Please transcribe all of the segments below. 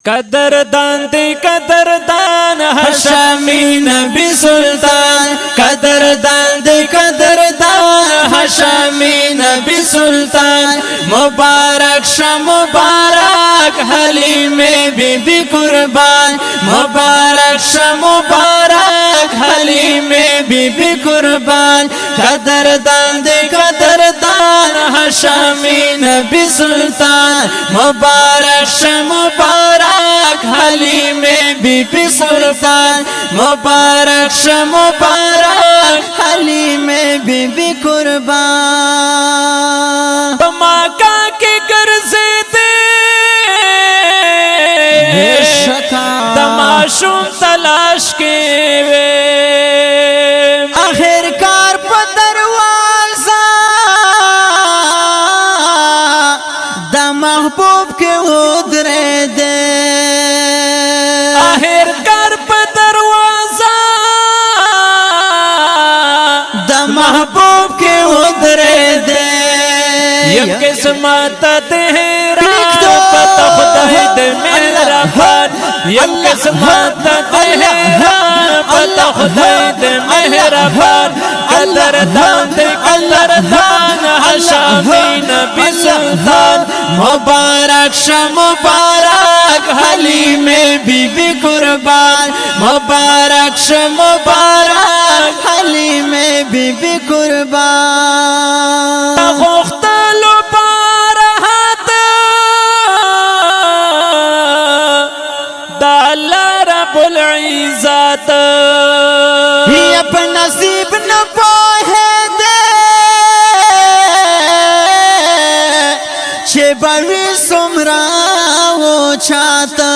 قدردان دی قدردان هاشمی نبی سلطان قدردان دی قدردان هاشمی نبی سلطان مبارک شه مبارک حلیم بی بی قربان مبارک شه مبارک حلیم بی بی قربان قدردان دی قدردان هاشمی نبی سلطان مبارک شه مبارک حلیم بی بی سلطان مبارک شه مبارک حلیم بی بی قربان بمکہ کی گرزی دے دماشم تلاش کے وے آخر کار پا دروازہ دا محبوب کے ادرے دے آخر کار پا دروازہ دا محبوب کے ادرے دے یک قسمت تیرا پتہ خدای دے میرا بان یک قسمت تیرا پتہ خدای دے میرا بان قدردان دے قدردان ہاشمی نبی سلطان مبارک شه مبارک حلیم بی بی قربان مبارک شه مبارک حلیم بی بی قربان غختلو بارهات دا اللہ رب العزت یہ اپنا نصیب نہ پوہے دے چھے بڑی سمراو چاہتا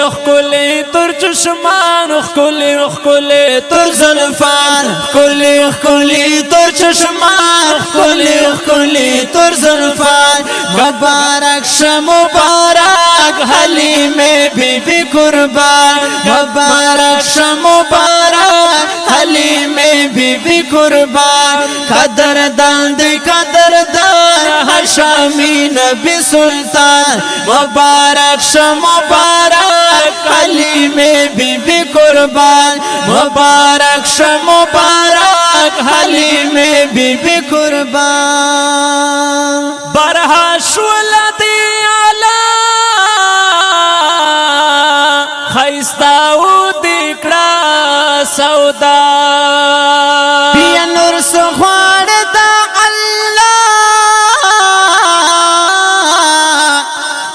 اخکلی تر چشمان اخکلی تر زلفان اخکلی تر چشمان اخکلی تر زلفان مبارک شه مبارک حلیم بی بی قربان مبارک شه مبارک حلیم بی بی قربان قدردان دی قدردان هاشمی نبی سلطان مبارک شه مبارک حلیم بی بی قربان مبارک شه مبارک حلیم بی بی قربان برها شولدی علا خیستاو دیکڑا سودا بیا نور سخوار دا اللہ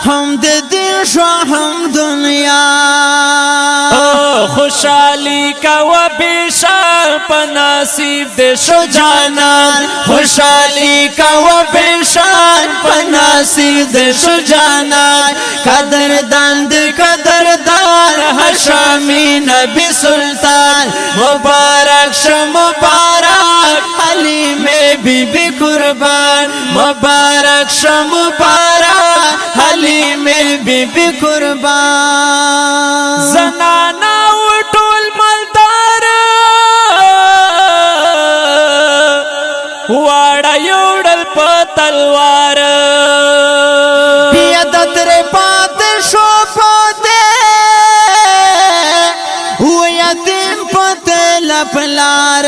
ہم دے دل شو ہم دنیا خوشحالی کا و بیشار پناسیب دے شو جانان خوشحالی کا و بیشان پناسیب دے شو جانان قدردان دے قدردان ہاشمی نبی سلطان مبارک شه مبارک حلیم بی بی قربان مبارک شه مبارک حلیم بی بی قربان زنانا وطول مالدار وارا یوڑل پتلوار بیا دتر پات شو پودے وہ یتیم پتل پلار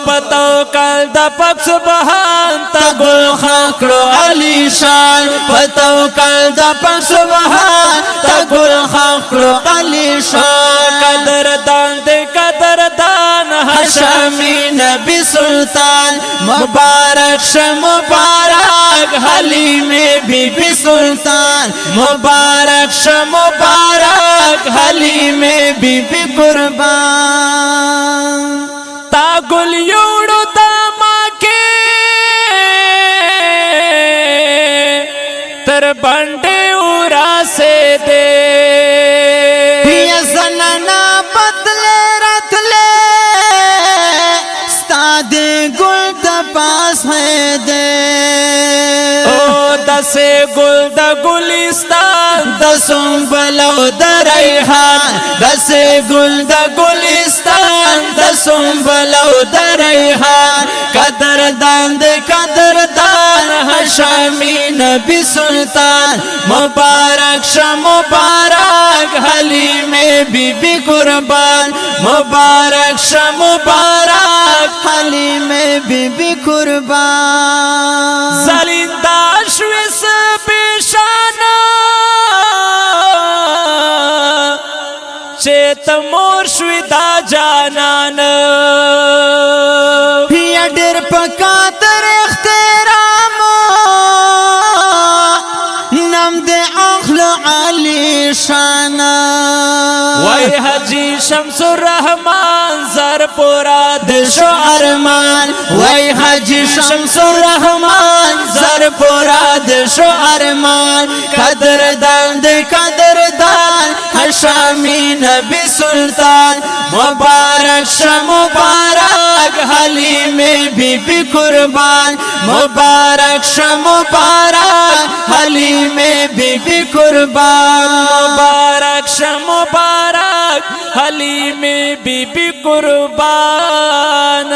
پتو کل دا پاک سبحان تا گل خاکرو علی شان پتو کل دا پاک سبحان تا گل خاکرو علی شان قدردان دے قدردان ہاشمی نبی سلطان مبارک شه مبارک حلیم بی بی سلطان مبارک شه مبارک حلیم بی بی قربان تا گل یوڑو داما کے تر بنڈے اورا سے دے بیا زنانا بدلے رتلے ستا دے گل دا پاس ہے دے دسے گل دا گلستان دسوں بلو دا ریحان دسے گل دا گلستان دسوں بلو دا ریحان قدردان دے قدردان شامی نبی سلطان مبارک شا مبارک حلیم بی بی قربان مبارک شا مبارک حلیم بی بی قربان زلنده شوی سپیشانا چه تمور شوی دا جانان یا ډېر په قدر احترام نام دې اخلو علی شان وای حجی شمس الرحمن زر پورا د شو ارمان وای حاجی شمس الرحمن زر پورا د شو ارمان قدردان د قدردان هشامی نبی سلطان مبارک شه مبارک حلیم بی بی قربان مبارک شه مبارک حلیم بی بی قربان مبارک شه مبارک حلیم بی بی قربان